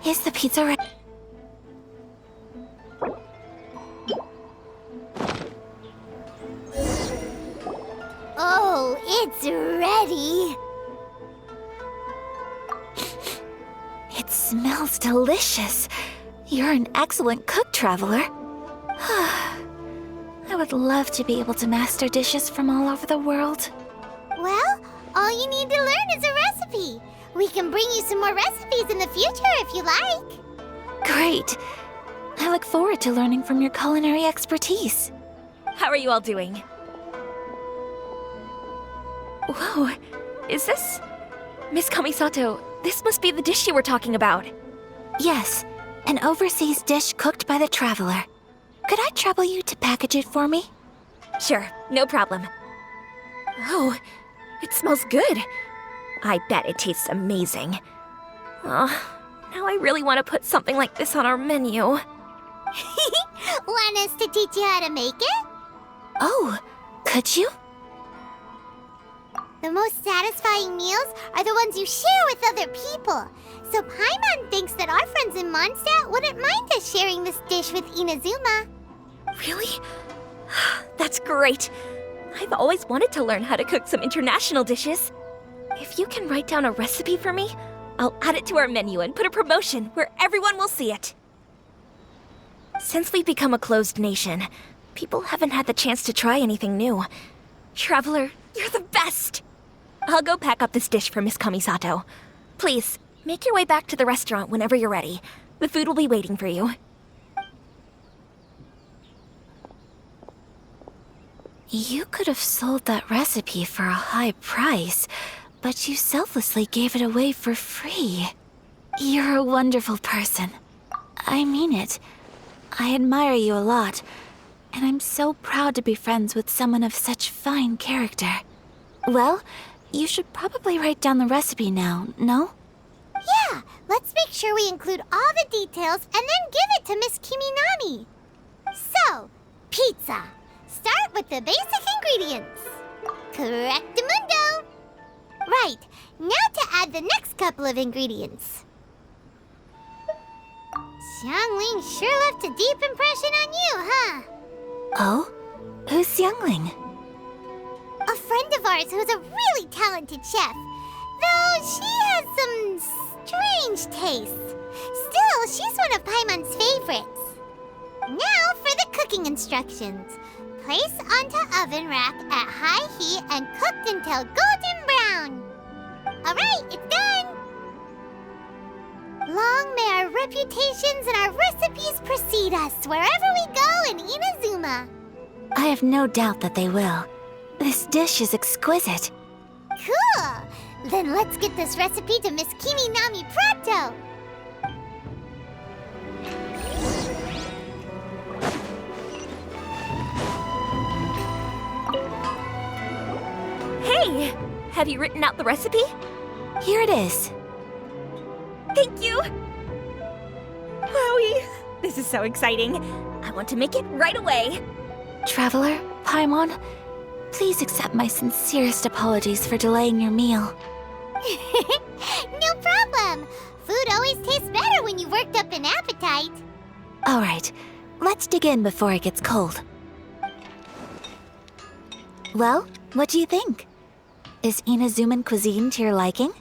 Is the pizza ready? Oh, it's ready! It smells delicious. You're an excellent cook, Traveler. I would love to be able to master dishes from all over the world. Well, all you need to learn is a recipe. We can bring you some more recipes in the future if you like. Great. I look forward to learning from your culinary expertise. How are you all doing? Whoa, is this... Miss Kamisato, this must be the dish you were talking about. Yes, an overseas dish cooked by the Traveler. Could I trouble you to package it for me? Sure, no problem. Oh, it smells good. I bet it tastes amazing. Oh, now I really want to put something like this on our menu. Want us to teach you how to make it? Oh, could you? The most satisfying meals are the ones you share with other people. So Paimon thinks that our friends in Mondstadt wouldn't mind us sharing this dish with Inazuma. Really? That's great. I've always wanted to learn how to cook some international dishes. If you can write down a recipe for me, I'll add it to our menu and put a promotion where everyone will see it. Since we've become a closed nation, people haven't had the chance to try anything new. Traveler, you're the best! I'll go pack up this dish for Miss Kamisato. Please, make your way back to the restaurant whenever you're ready. The food will be waiting for you. You could have sold that recipe for a high price, but you selflessly gave it away for free. You're a wonderful person. I mean it. I admire you a lot, and I'm so proud to be friends with someone of such fine character. Well, you should probably write down the recipe now, no? Yeah, let's make sure we include all the details and then give it to Miss Kiminami. So, pizza. Start with the basic ingredients. Correctamundo. Right, now to add the next couple of ingredients. Xiangling sure left a deep impression on you, huh? Oh? Who's Youngling? A friend of ours who's a really talented chef. Though she has some strange tastes. Still, she's one of Paimon's favorites. Now for the cooking instructions. Place onto oven rack at high heat and cooked until golden brown. Alright, it's done! Long may our reputations and our recipes precede us wherever we go in Inazuma. I have no doubt that they will. This dish is exquisite. Cool! Then let's get this recipe to Miss Kiminami pronto! Hey! Have you written out the recipe? Here it is. Thank you! Wowie! This is so exciting. I want to make it right away. Traveler, Paimon, please accept my sincerest apologies for delaying your meal. No problem! Food always tastes better when you've worked up an appetite. All right, let's dig in before it gets cold. Well, what do you think? Is Inazuman cuisine to your liking?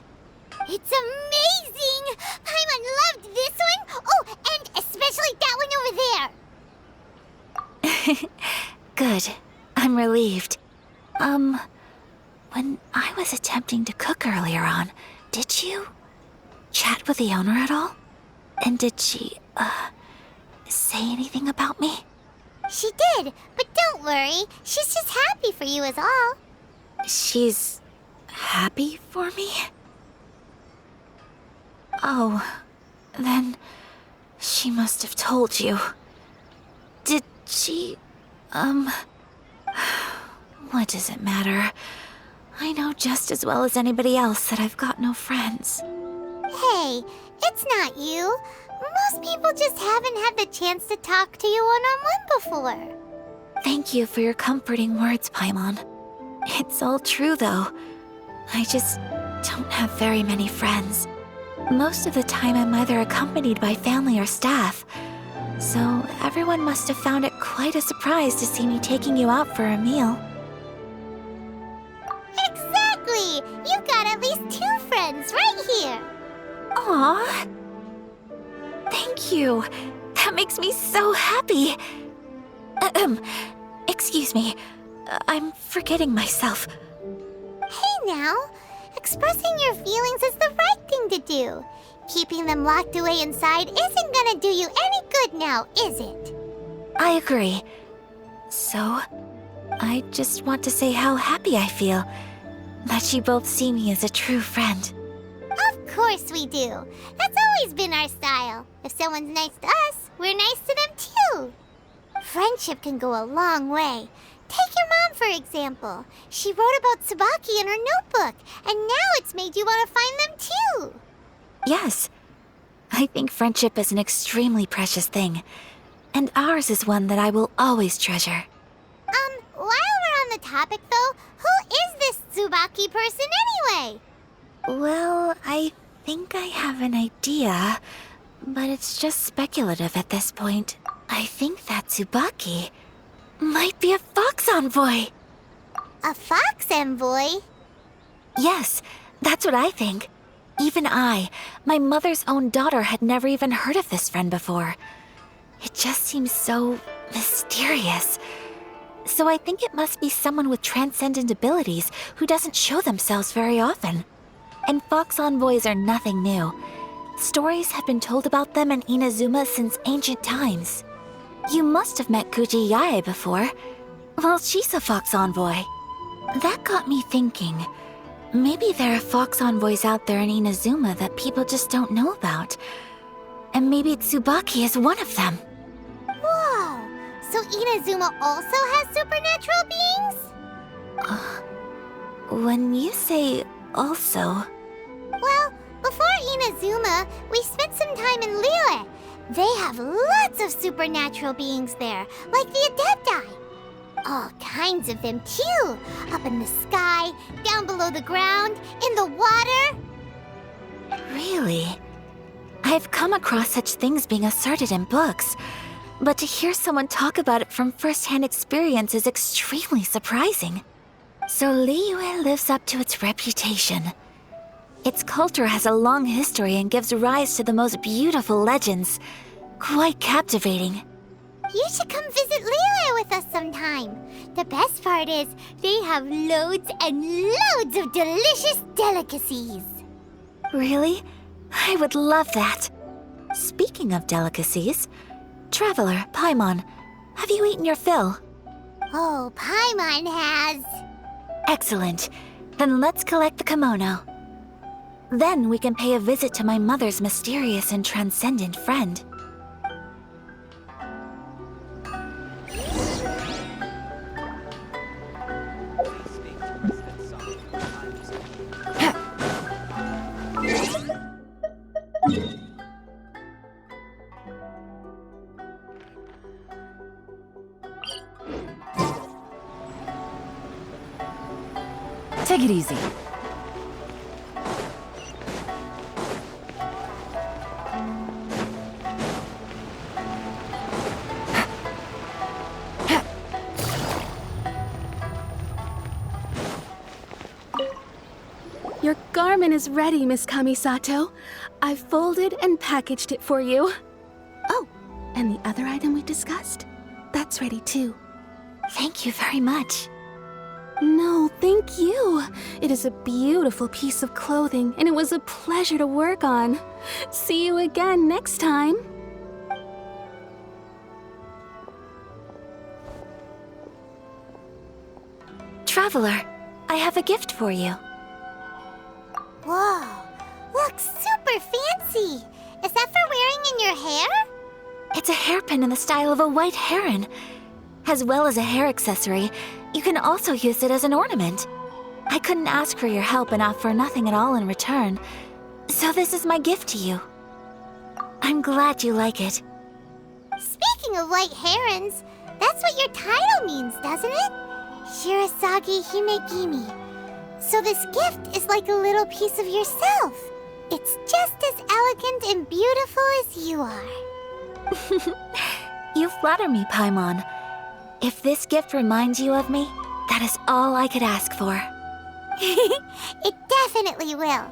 It's amazing! Paimon loved this one! Oh, and especially that one over there! Good. I'm relieved. When I was attempting to cook earlier on, did you chat with the owner at all? And did she, say anything about me? She did, but don't worry. She's just happy for you is all. She's happy for me? Oh, then she must have told you. Did she, what does it matter? I know just as well as anybody else that I've got no friends. Hey, it's not you. Most people just haven't had the chance to talk to you one-on-one before. Thank you for your comforting words, Paimon. It's all true, though. I just don't have very many friends. Most of the time I'm either accompanied by family or staff, so everyone must have found it quite a surprise to see me taking you out for a meal. Exactly! You've got at least 2 friends right here! Aw! Thank you! That makes me so happy! Excuse me. I'm forgetting myself. Hey now! Expressing your feelings is the right thing to do. Keeping them locked away inside isn't gonna do you any good now, is it? I agree. So, I just want to say how happy I feel that you both see me as a true friend. Of course we do. That's always been our style. If someone's nice to us, we're nice to them too. Friendship can go a long way. Take your mom, for example. She wrote about Tsubaki in her notebook, and now it's made you want to find them too. Yes. I think friendship is an extremely precious thing, and ours is one that I will always treasure. While we're on the topic though, who is this Tsubaki person anyway? Well, I think I have an idea, but it's just speculative at this point. I think that Tsubaki might be a fox envoy. A fox envoy? Yes, that's what I think. Even I, my mother's own daughter, had never even heard of this friend before. It just seems so mysterious. So I think it must be someone with transcendent abilities who doesn't show themselves very often. And fox envoys are nothing new. Stories have been told about them in Inazuma since ancient times. You must have met Kuji Yae before. Well, she's a fox envoy. That got me thinking. Maybe there are fox envoys out there in Inazuma that people just don't know about. And maybe Tsubaki is one of them. Whoa! So Inazuma also has supernatural beings? When you say also... Well, before Inazuma, we spent some time in Liyue. They have lots of supernatural beings there, like the Adepti. All kinds of them too. Up in the sky, down below the ground, in the water. Really? I've come across such things being asserted in books, but to hear someone talk about it from first-hand experience is extremely surprising. So Liyue lives up to its reputation. Its culture has a long history and gives rise to the most beautiful legends. Quite captivating. You should come visit Liyue with us sometime. The best part is, they have loads and loads of delicious delicacies. Really? I would love that. Speaking of delicacies, Traveler, Paimon, have you eaten your fill? Oh, Paimon has. Excellent. Then let's collect the kimono. Then we can pay a visit to my mother's mysterious and transcendent friend. Take it easy. Your garment is ready, Miss Kamisato. I've folded and packaged it for you. Oh, and the other item we discussed? That's ready too. Thank you very much. No, thank you. It is a beautiful piece of clothing, and it was a pleasure to work on. See you again next time. Traveler, I have a gift for you. Whoa, looks super fancy. Is that for wearing in your hair? It's a hairpin in the style of a white heron. As well as a hair accessory, you can also use it as an ornament. I couldn't ask for your help and offer nothing at all in return, so this is my gift to you. I'm glad you like it. Speaking of white herons, that's what your title means, doesn't it? Shirasagi Himegimi. So this gift is like a little piece of yourself. It's just as elegant and beautiful as you are. You flatter me, Paimon. If this gift reminds you of me, that is all I could ask for. It definitely will.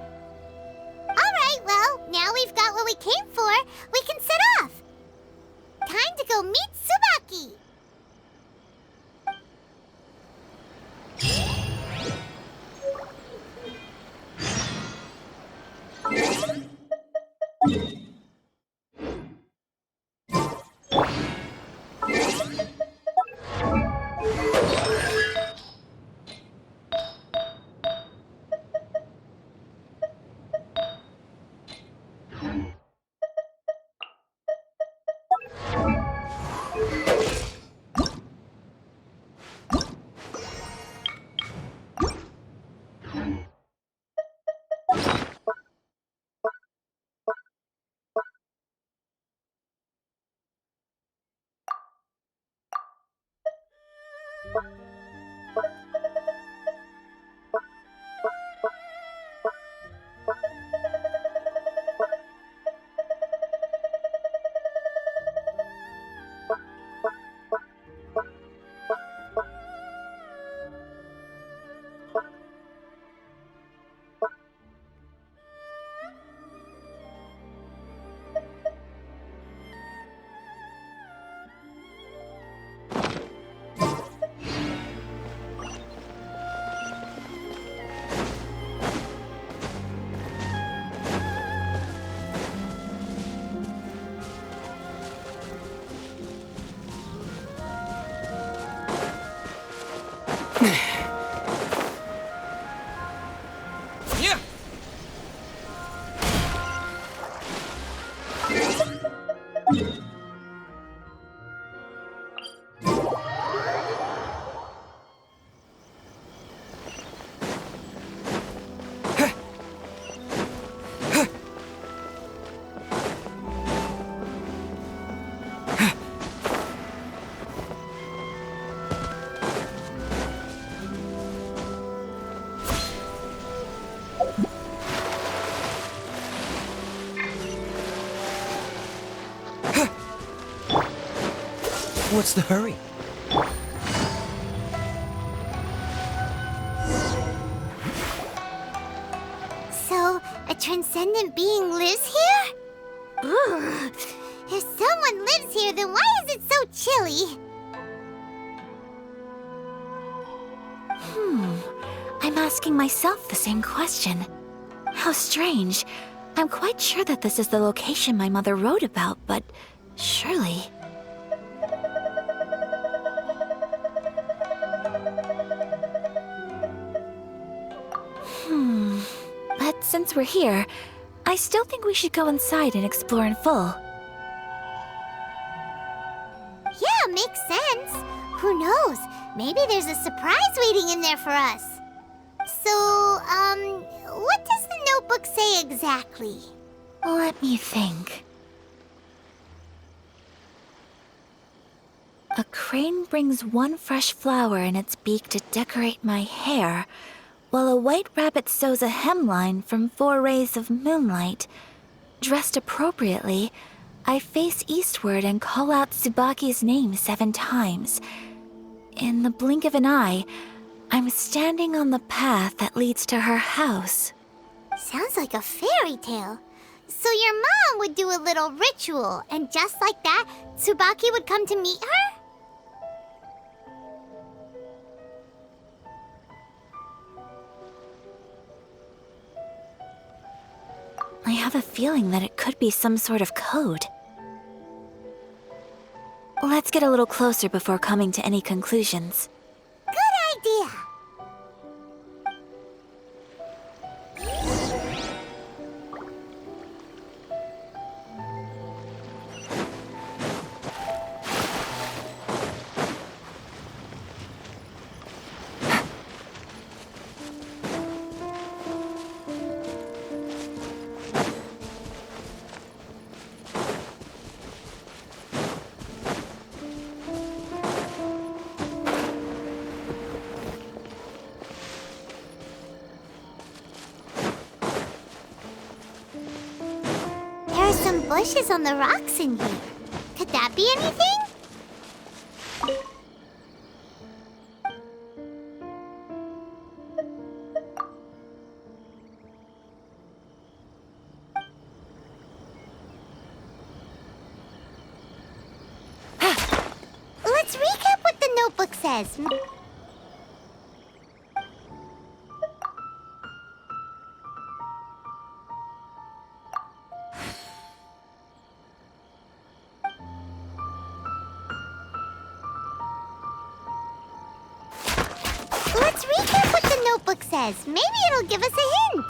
Alright, well, now we've got what we came for, we can set off. Time to go meet Tsubaki. What's the hurry? So, a transcendent being lives here? Ugh. If someone lives here, then why is it so chilly? I'm asking myself the same question. How strange. I'm quite sure that this is the location my mother wrote about, but surely... But since we're here, I still think we should go inside and explore in full. Yeah, makes sense. Who knows? Maybe there's a surprise waiting in there for us. So, what does the notebook say exactly? Let me think. A crane brings one fresh flower in its beak to decorate my hair, while a white rabbit sews a hemline from 4 rays of moonlight. Dressed appropriately, I face eastward and call out Tsubaki's name 7 times. In the blink of an eye, I'm standing on the path that leads to her house. Sounds like a fairy tale. So your mom would do a little ritual, and just like that, Tsubaki would come to meet her? I have a feeling that it could be some sort of code. Let's get a little closer before coming to any conclusions. Good idea. bushes on the rocks in here. Could that be anything? Let's recap what the notebook says. Let's recap what the notebook says. Maybe it'll give us a hint.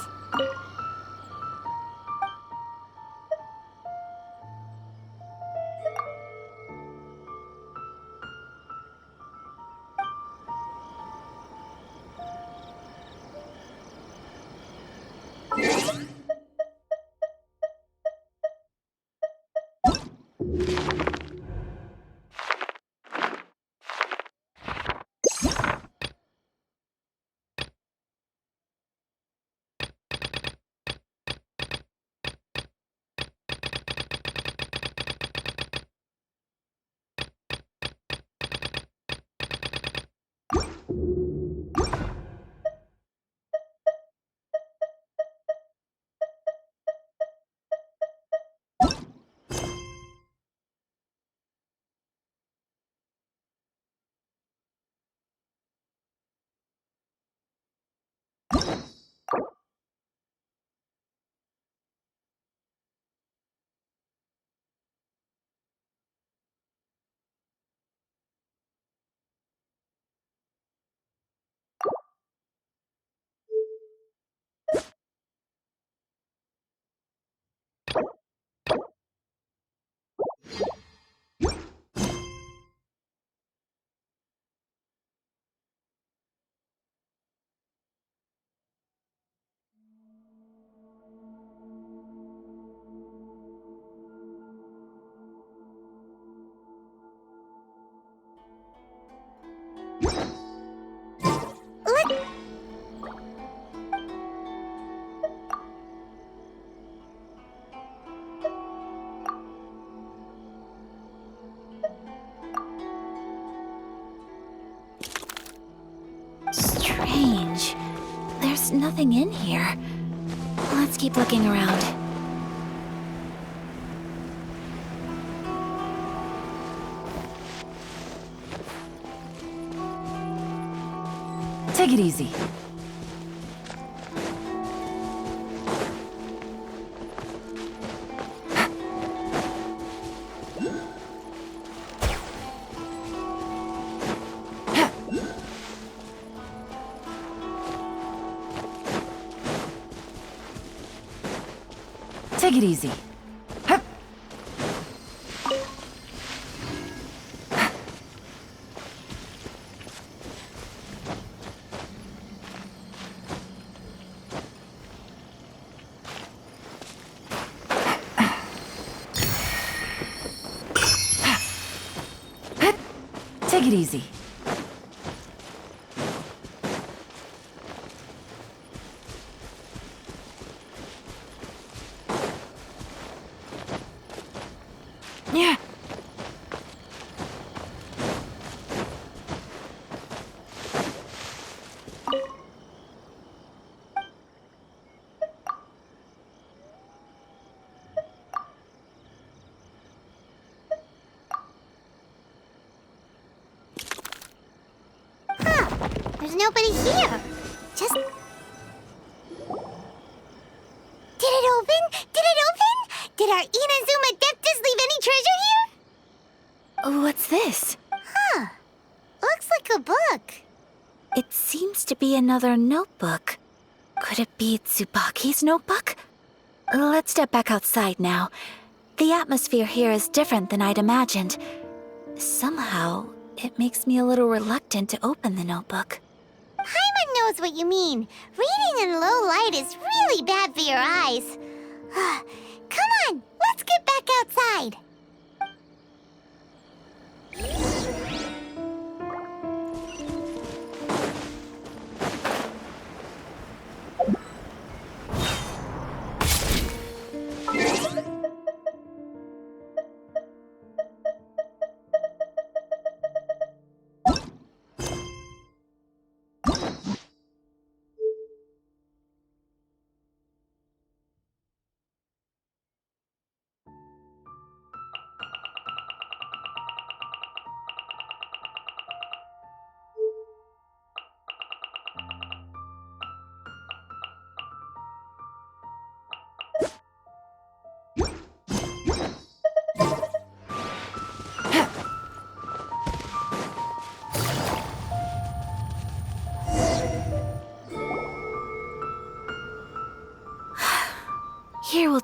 Strange. There's nothing in here. Let's keep looking around. Take it easy. Take it easy. Hup. Take it easy. Yeah. There's nobody here. Just... Did it open? Did it open? Did our Inazuma Adeptus leave any treasure here? What's this? Huh. Looks like a book. It seems to be another notebook. Could it be Tsubaki's notebook? Let's step back outside now. The atmosphere here is different than I'd imagined. Somehow, it makes me a little reluctant to open the notebook. Paimon knows what you mean. Reading in low light is really bad for your eyes. Come on, let's get back outside.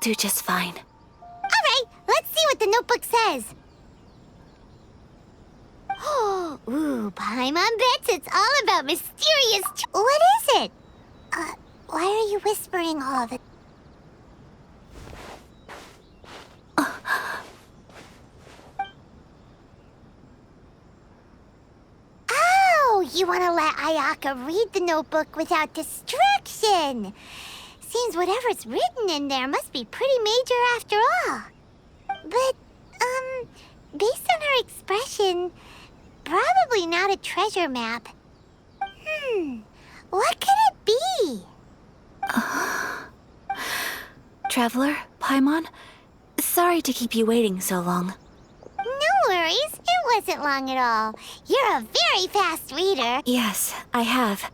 do just fine. Alright, let's see what the notebook says. Ooh, Paimon bets it's all about mysterious. What is it? Why are you whispering all of it? Oh, you want to let Ayaka read the notebook without distraction. Seems whatever's written in there must be pretty major after all. But, based on her expression, probably not a treasure map. What could it be? Traveler, Paimon, sorry to keep you waiting so long. No worries, it wasn't long at all. You're a very fast reader. Yes, I have.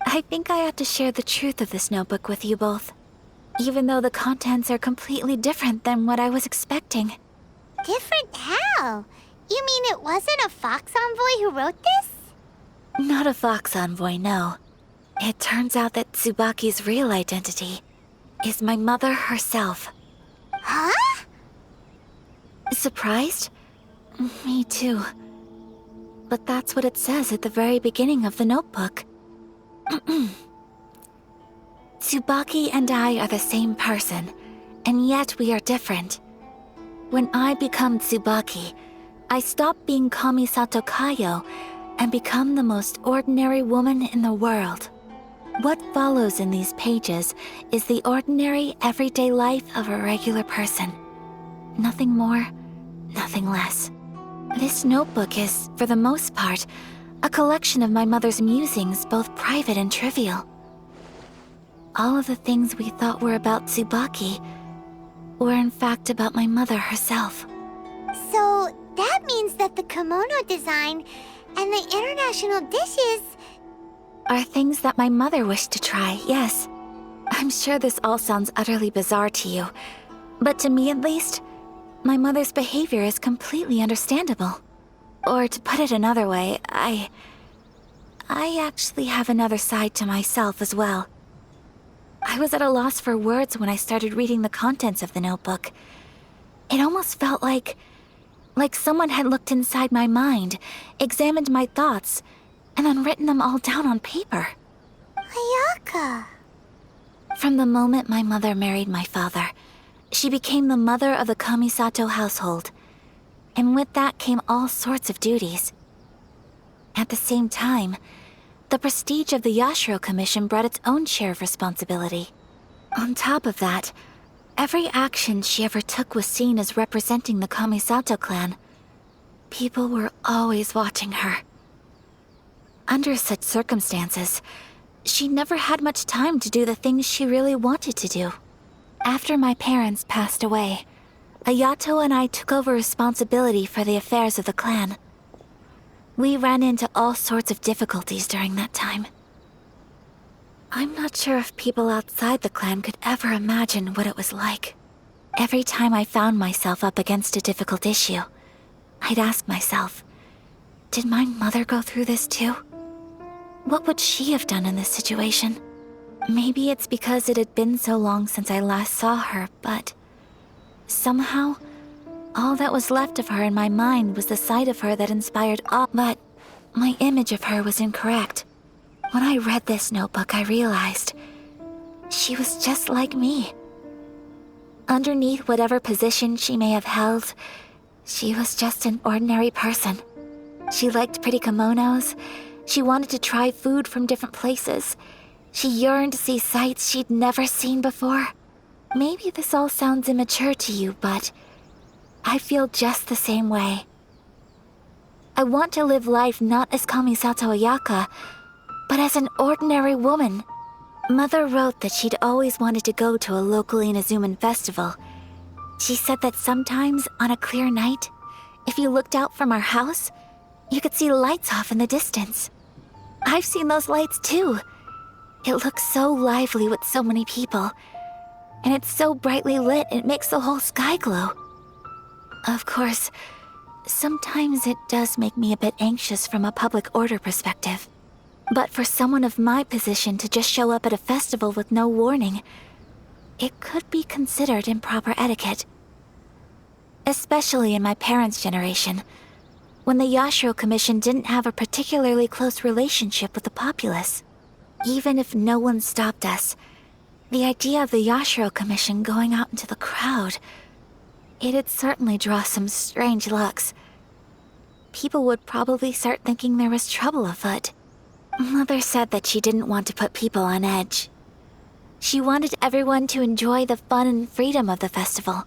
I think I ought to share the truth of this notebook with you both, even though the contents are completely different than what I was expecting. Different how? You mean it wasn't a Fox Envoy who wrote this? Not a Fox Envoy, no. It turns out that Tsubaki's real identity is my mother herself. Huh? Surprised? Me too. But that's what it says at the very beginning of the notebook. Tsubaki and I are the same person, and yet we are different. When I become Tsubaki, I stop being Kamisato Kayo and become the most ordinary woman in the world. What follows in these pages is the ordinary, everyday life of a regular person. Nothing more, nothing less. This notebook is, for the most part, a collection of my mother's musings, both private and trivial. All of the things we thought were about Tsubaki were in fact about my mother herself. So that means that the kimono design and the international dishes Are things that my mother wished to try, yes. I'm sure this all sounds utterly bizarre to you, but to me at least, my mother's behavior is completely understandable. Or to put it another way, I actually have another side to myself as well. I was at a loss for words when I started reading the contents of the notebook. It almost felt like someone had looked inside my mind, examined my thoughts, and then written them all down on paper. Ayaka. From the moment my mother married my father, she became the mother of the Kamisato household, and with that came all sorts of duties. At the same time, the prestige of the Yashiro Commission brought its own share of responsibility. On top of that, every action she ever took was seen as representing the Kamisato clan. People were always watching her. Under such circumstances, she never had much time to do the things she really wanted to do. After my parents passed away, Ayato and I took over responsibility for the affairs of the clan. We ran into all sorts of difficulties during that time. I'm not sure if people outside the clan could ever imagine what it was like. Every time I found myself up against a difficult issue, I'd ask myself, did my mother go through this too? What would she have done in this situation? Maybe it's because it had been so long since I last saw her, but somehow, all that was left of her in my mind was the sight of her that inspired awe. But my image of her was incorrect. When I read this notebook, I realized she was just like me. Underneath whatever position she may have held, she was just an ordinary person. She liked pretty kimonos. She wanted to try food from different places. She yearned to see sights she'd never seen before. Maybe this all sounds immature to you, but I feel just the same way. I want to live life not as Kamisato Ayaka, but as an ordinary woman. Mother wrote that she'd always wanted to go to a local Inazuman festival. She said that sometimes, on a clear night, if you looked out from our house, you could see lights off in the distance. I've seen those lights too. It looks so lively with so many people, and it's so brightly lit it makes the whole sky glow. Of course, sometimes it does make me a bit anxious from a public order perspective. But for someone of my position to just show up at a festival with no warning, it could be considered improper etiquette. Especially in my parents' generation, when the Yashiro Commission didn't have a particularly close relationship with the populace. Even if no one stopped us, the idea of the Yashiro Commission going out into the crowd, it'd certainly draw some strange looks. People would probably start thinking there was trouble afoot. Mother said that she didn't want to put people on edge. She wanted everyone to enjoy the fun and freedom of the festival.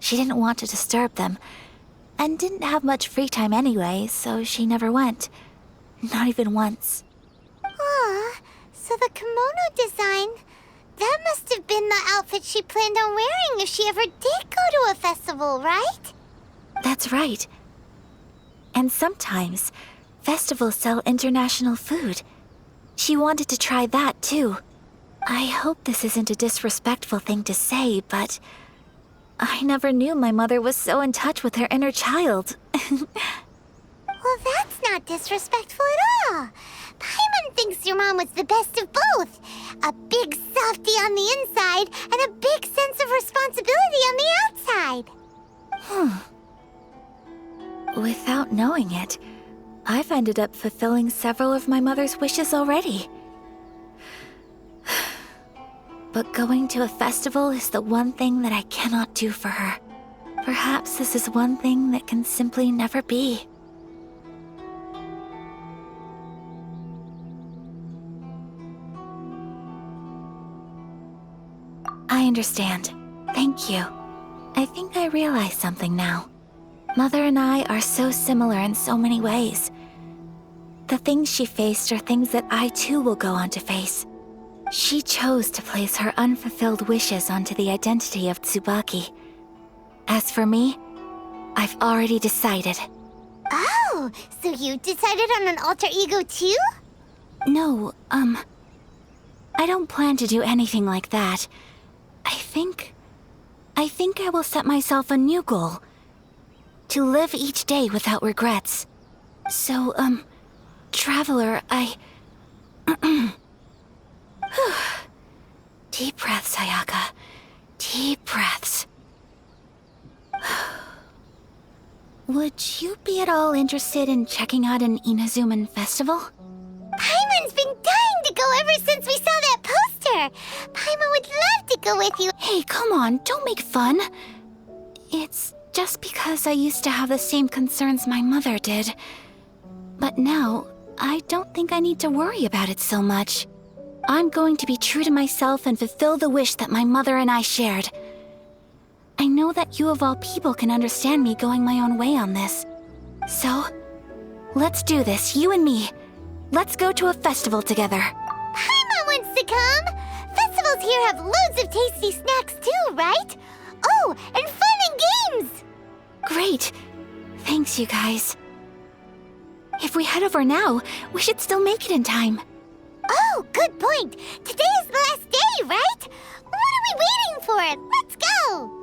She didn't want to disturb them, and didn't have much free time anyway, so she never went. Not even once. Aw, so the kimono design, that must have been the outfit she planned on wearing if she ever did go to a festival, right? That's right. And sometimes, festivals sell international food. She wanted to try that too. I hope this isn't a disrespectful thing to say, but I never knew my mother was so in touch with her inner child. Well, that's not disrespectful at all. Paimon thinks your mom was the best of both. A big softie on the inside and a big sense of responsibility on the outside. Without knowing it, I've ended up fulfilling several of my mother's wishes already. But going to a festival is the one thing that I cannot do for her. Perhaps this is one thing that can simply never be. I understand. Thank you. I think I realize something now. Mother and I are so similar in so many ways. The things she faced are things that I too will go on to face. She chose to place her unfulfilled wishes onto the identity of Tsubaki. As for me, I've already decided. Oh, so you decided on an alter ego too? No, I don't plan to do anything like that. I think I will set myself a new goal. To live each day without regrets. So, Traveler, Deep breaths, Ayaka. Deep breaths. Would you be at all interested in checking out an Inazuman festival? Paimon's been dying to go ever since we saw that poster. Paimon would love to go with you. Hey, come on, don't make fun. It's just because I used to have the same concerns my mother did. But now, I don't think I need to worry about it so much. I'm going to be true to myself and fulfill the wish that my mother and I shared. I know that you of all people can understand me going my own way on this. So, let's do this, you and me. Let's go to a festival together. Paimon wants to come. Festivals here have loads of tasty snacks too, right? Oh, and fun and games. Great. Thanks, you guys. If we head over now, we should still make it in time. Oh, good point. Today is the last day, right? What are we waiting for? Let's go.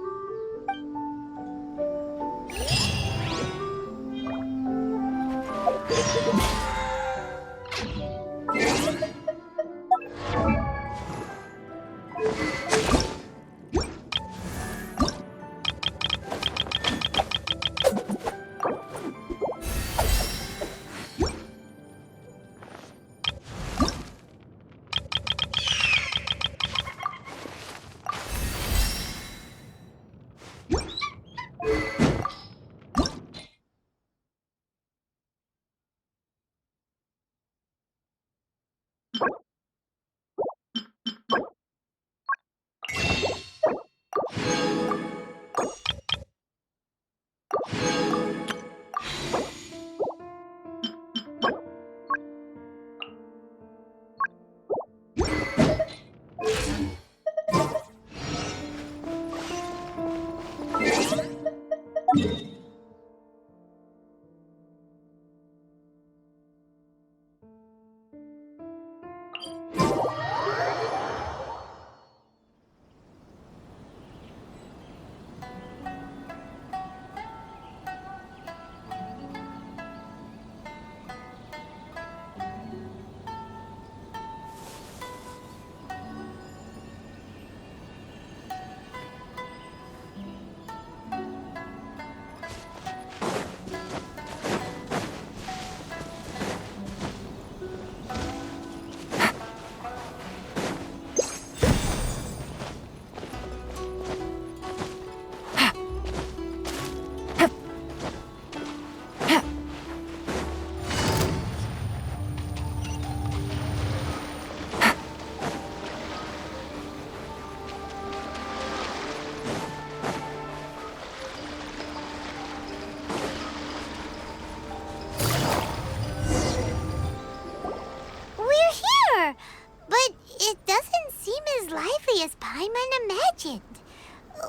as Paimon imagined.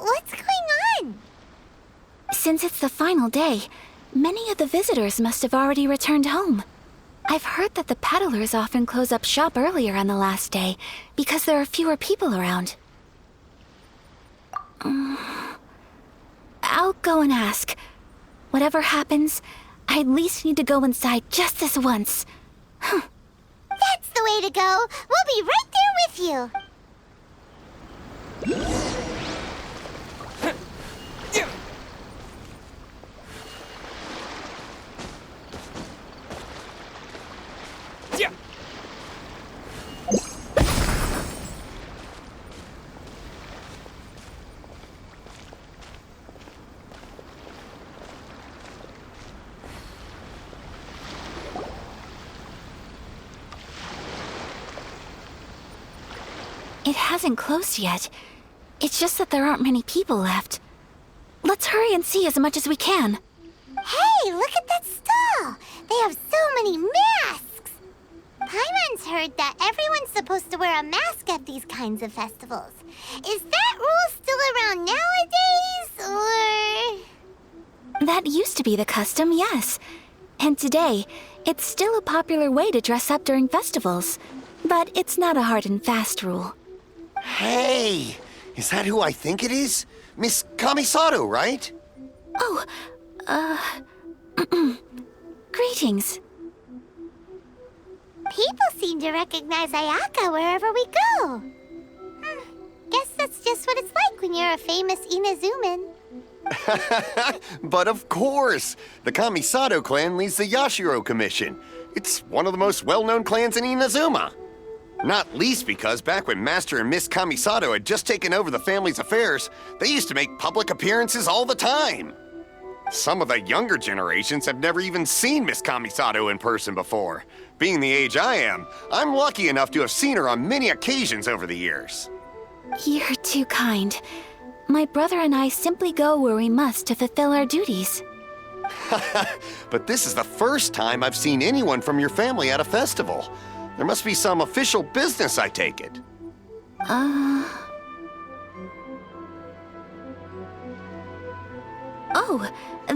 What's going on? Since it's the final day, many of the visitors must have already returned home. I've heard that the peddlers often close up shop earlier on the last day because there are fewer people around. I'll go and ask. Whatever happens, I at least need to go inside just this once. That's the way to go. We'll be right there with you. It hasn't closed yet. It's just that there aren't many people left. Let's hurry and see as much as we can. Hey, look at that stall! They have so many masks! Paimon's heard that everyone's supposed to wear a mask at these kinds of festivals. Is that rule still around nowadays, or...? That used to be the custom, yes. And today, it's still a popular way to dress up during festivals. But it's not a hard and fast rule. Hey! Is that who I think it is? Miss Kamisato, right? Oh, greetings. People seem to recognize Ayaka wherever we go. Guess that's just what it's like when you're a famous Inazuman. But of course! The Kamisato clan leads the Yashiro Commission. It's one of the most well-known clans in Inazuma. Not least because back when Master and Miss Kamisato had just taken over the family's affairs, they used to make public appearances all the time. Some of the younger generations have never even seen Miss Kamisato in person before. Being the age I am, I'm lucky enough to have seen her on many occasions over the years. You're too kind. My brother and I simply go where we must to fulfill our duties. But this is the first time I've seen anyone from your family at a festival. There must be some official business, I take it. Oh,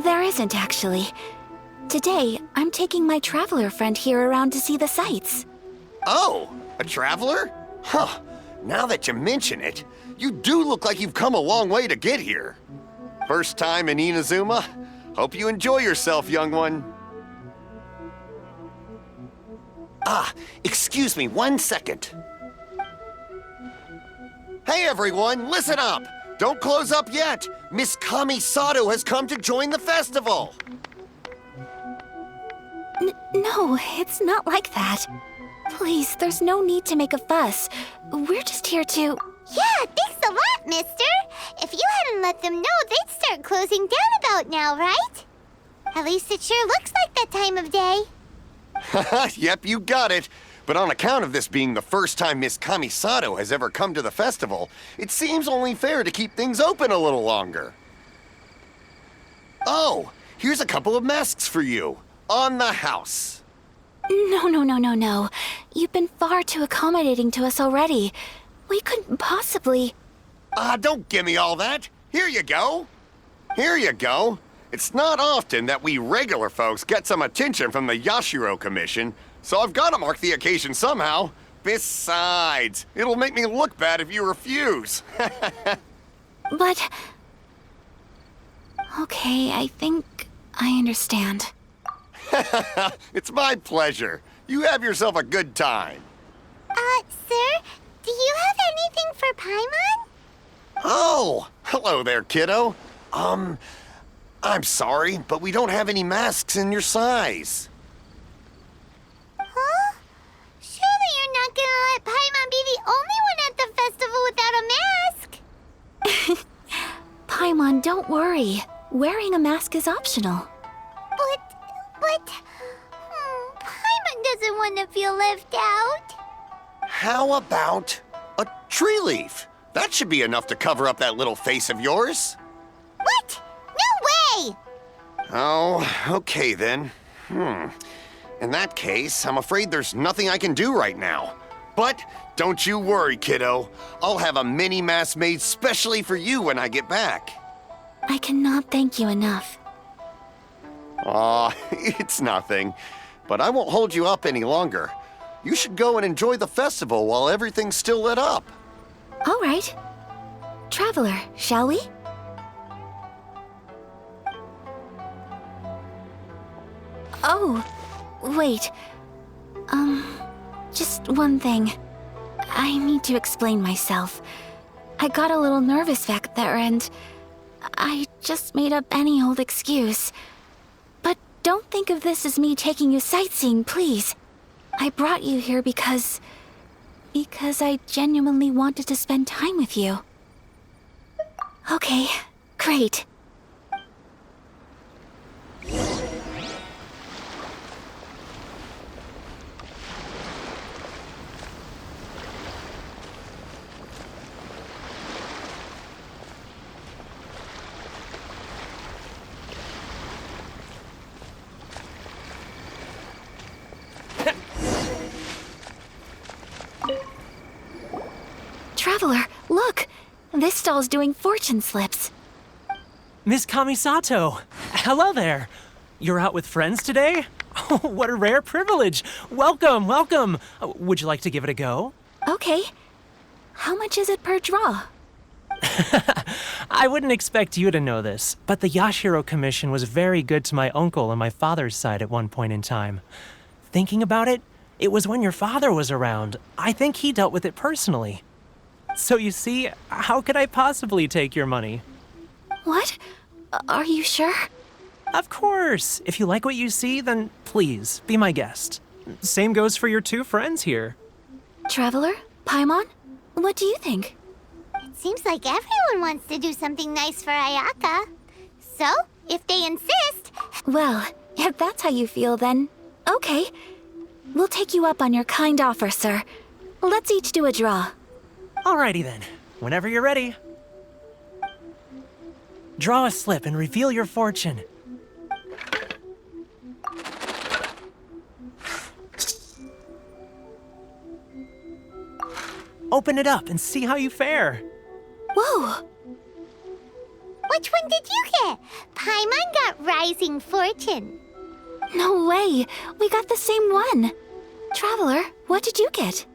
there isn't actually. Today, I'm taking my traveler friend here around to see the sights. Oh, a traveler? Huh. Now that you mention it, you do look like you've come a long way to get here. First time in Inazuma? Hope you enjoy yourself, young one. Ah, excuse me 1 second. Hey everyone, listen up! Don't close up yet! Miss Kamisato has come to join the festival! No, it's not like that. Please, there's no need to make a fuss. We're just here to... Yeah, thanks a lot, mister. If you hadn't let them know, they'd start closing down about now, right? At least it sure looks like that time of day. Yep, you got it. But on account of this being the first time Miss Kamisato has ever come to the festival, it seems only fair to keep things open a little longer. Oh, here's a couple of masks for you. On the house. No. You've been far too accommodating to us already. We couldn't possibly... Don't give me all that. Here you go. Here you go. It's not often that we regular folks get some attention from the Yashiro Commission, so I've got to mark the occasion somehow. Besides, it'll make me look bad if you refuse. But... Okay, I think I understand. It's my pleasure. You have yourself a good time. Sir, do you have anything for Paimon? Oh, hello there, kiddo. I'm sorry, but we don't have any masks in your size. Huh? Surely you're not gonna let Paimon be the only one at the festival without a mask? Paimon, don't worry. Wearing a mask is optional. But... Paimon doesn't want to feel left out. How about a tree leaf? That should be enough to cover up that little face of yours. What? No way! Oh, okay then. In that case, I'm afraid there's nothing I can do right now. But don't you worry, kiddo. I'll have a mini mask made specially for you when I get back. I cannot thank you enough. Aw, it's nothing. But I won't hold you up any longer. You should go and enjoy the festival while everything's still lit up. All right. Traveler, shall we? Oh, wait. Just one thing. I need to explain myself. I got a little nervous back there and I just made up any old excuse. But don't think of this as me taking you sightseeing, please. I brought you here because I genuinely wanted to spend time with you. Okay, great. Traveler, look! This stall's doing fortune slips. Miss Kamisato! Hello there! You're out with friends today? Oh, what a rare privilege! Welcome, welcome! Would you like to give it a go? Okay. How much is it per draw? I wouldn't expect you to know this, but the Yashiro Commission was very good to my uncle on my father's side at one point in time. Thinking about it, it was when your father was around. I think he dealt with it personally. So you see, how could I possibly take your money? What? Are you sure? Of course! If you like what you see, then please, be my guest. Same goes for your two friends here. Traveler? Paimon? What do you think? It seems like everyone wants to do something nice for Ayaka. So, if they insist... Well, if that's how you feel, then okay. We'll take you up on your kind offer, sir. Let's each do a draw. Alrighty then, whenever you're ready. Draw a slip and reveal your fortune. Open it up and see how you fare. Whoa! Which one did you get? Paimon got Rising Fortune. No way! We got the same one! Traveler, what did you get?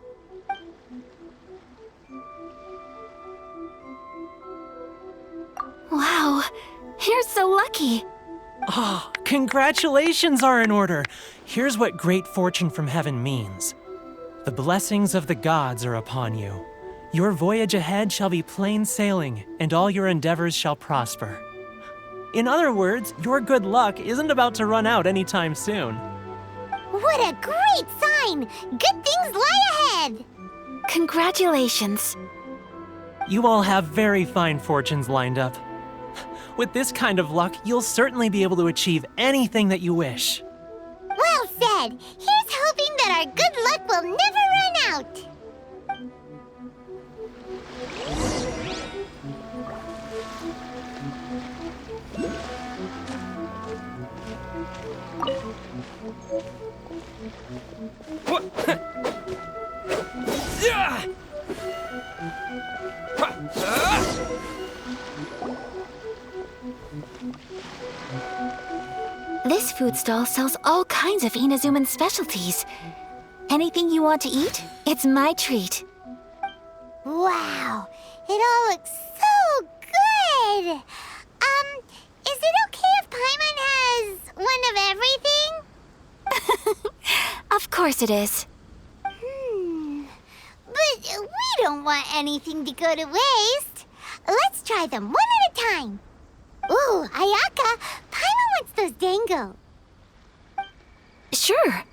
Wow, you're so lucky! Ah, congratulations are in order. Here's what great fortune from heaven means. The blessings of the gods are upon you. Your voyage ahead shall be plain sailing, and all your endeavors shall prosper. In other words, your good luck isn't about to run out anytime soon. What a great sign! Good things lie ahead! Congratulations. You all have very fine fortunes lined up. With this kind of luck, you'll certainly be able to achieve anything that you wish. Well said! Here's hoping that our good luck will never run out! This food stall sells all kinds of Inazuman specialties. Anything you want to eat, it's my treat. Wow! It all looks so good! Is it okay if Paimon has one of everything? Of course it is. But we don't want anything to go to waste. Let's try them one at a time. Ooh, Ayaka, Paimon wants those dango. Sure.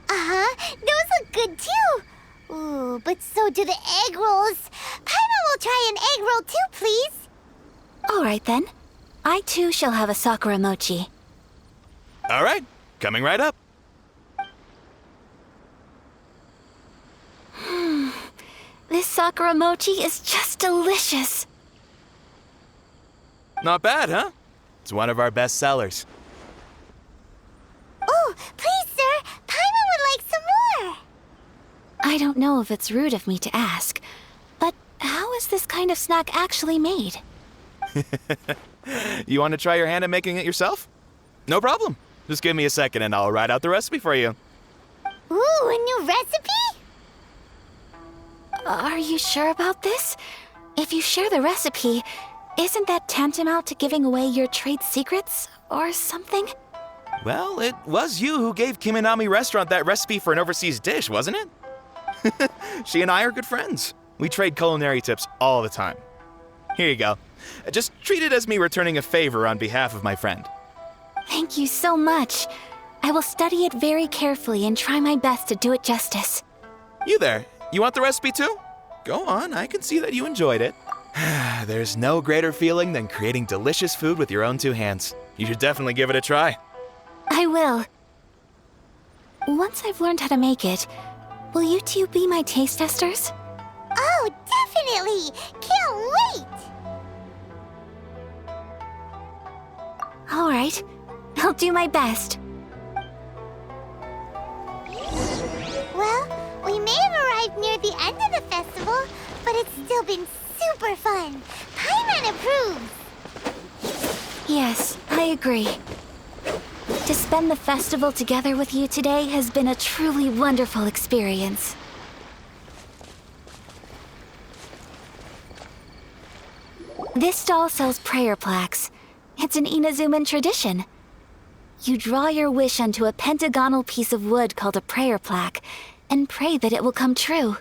Those look good too. Ooh, but so do the egg rolls. Paimon will try an egg roll too, please. All right then. I too shall have a sakura mochi. All right, coming right up. This sakura mochi is just delicious. Not bad, huh? It's one of our best sellers. Oh, please, sir. Paimon would I don't know if it's rude of me to ask, but how is this kind of snack actually made? You want to try your hand at making it yourself? No problem. Just give me a second and I'll write out the recipe for you. Ooh, a new recipe? Are you sure about this? If you share the recipe, isn't that tantamount to giving away your trade secrets or something? Well, it was you who gave Kiminami Restaurant that recipe for an overseas dish, wasn't it? She and I are good friends. We trade culinary tips all the time. Here you go. Just treat it as me returning a favor on behalf of my friend. Thank you so much. I will study it very carefully and try my best to do it justice. You there, you want the recipe too? Go on, I can see that you enjoyed it. There's no greater feeling than creating delicious food with your own two hands. You should definitely give it a try. I will. Once I've learned how to make it, will you two be my taste testers? Oh, definitely! Can't wait! All right, I'll do my best. Well, we may have arrived near the end of the festival, but it's still been super fun. Paimon approves! Yes, I agree. To spend the festival together with you today has been a truly wonderful experience. This stall sells prayer plaques. It's an Inazuman tradition. You draw your wish onto a pentagonal piece of wood called a prayer plaque and pray that it will come true.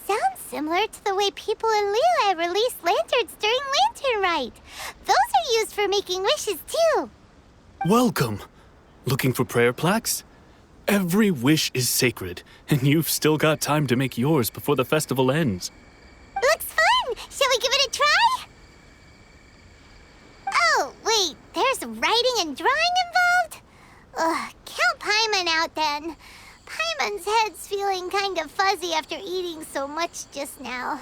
Sounds similar to the way people in Liyue release lanterns during Lantern Rite. Those are used for making wishes too. Welcome. Looking for prayer plaques? Every wish is sacred, and you've still got time to make yours before the festival ends. Looks fun! Shall we give it a try? Oh, wait, there's writing and drawing involved? Ugh, count Paimon out then. Paimon's head's feeling kind of fuzzy after eating so much just now.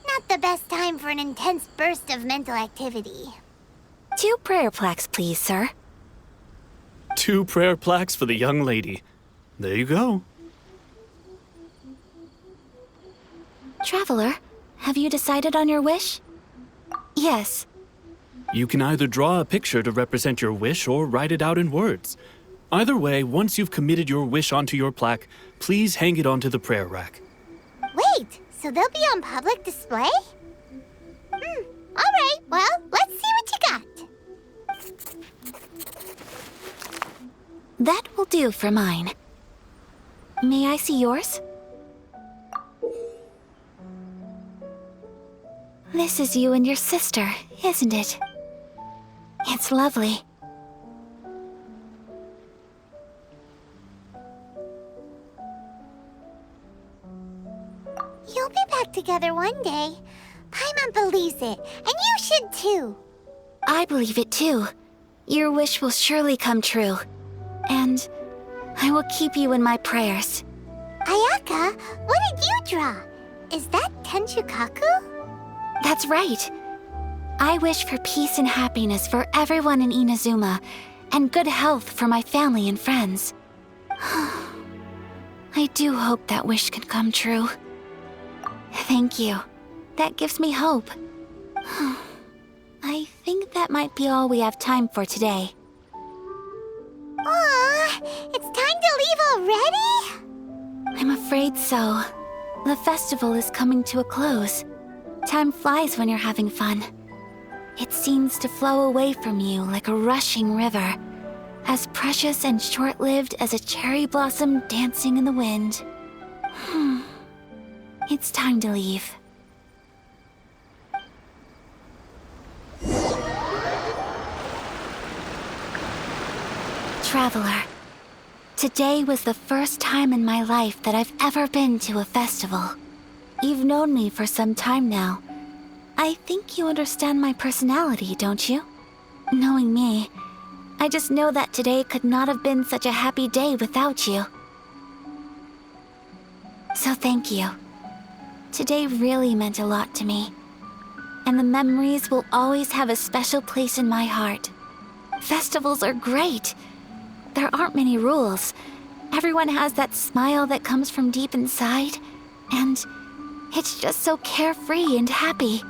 Not the best time for an intense burst of mental activity. 2 prayer plaques, please, sir. 2 prayer plaques for the young lady. There you go. Traveler, have you decided on your wish? Yes. You can either draw a picture to represent your wish or write it out in words. Either way, once you've committed your wish onto your plaque, please hang it onto the prayer rack. Wait, so they'll be on public display? Alright, well, let's see what you got. That will do for mine. May I see yours? This is you and your sister, isn't it? It's lovely. You'll be back together one day. Paimon believes it, and you should too. I believe it too. Your wish will surely come true. And I will keep you in my prayers. Ayaka, what did you draw? Is that Tenshukaku? That's right. I wish for peace and happiness for everyone in Inazuma, and good health for my family and friends. I do hope that wish can come true. Thank you. That gives me hope. I think that might be all we have time for today. Aw, it's time to leave already? I'm afraid so. The festival is coming to a close. Time flies when you're having fun. It seems to flow away from you like a rushing river, as precious and short-lived as a cherry blossom dancing in the wind. It's time to leave. Traveler, today was the first time in my life that I've ever been to a festival. You've known me for some time now. I think you understand my personality, don't you? Knowing me, I just know that today could not have been such a happy day without you. So thank you. Today really meant a lot to me. And the memories will always have a special place in my heart. Festivals are great, there aren't many rules. Everyone has that smile that comes from deep inside, and it's just so carefree and happy.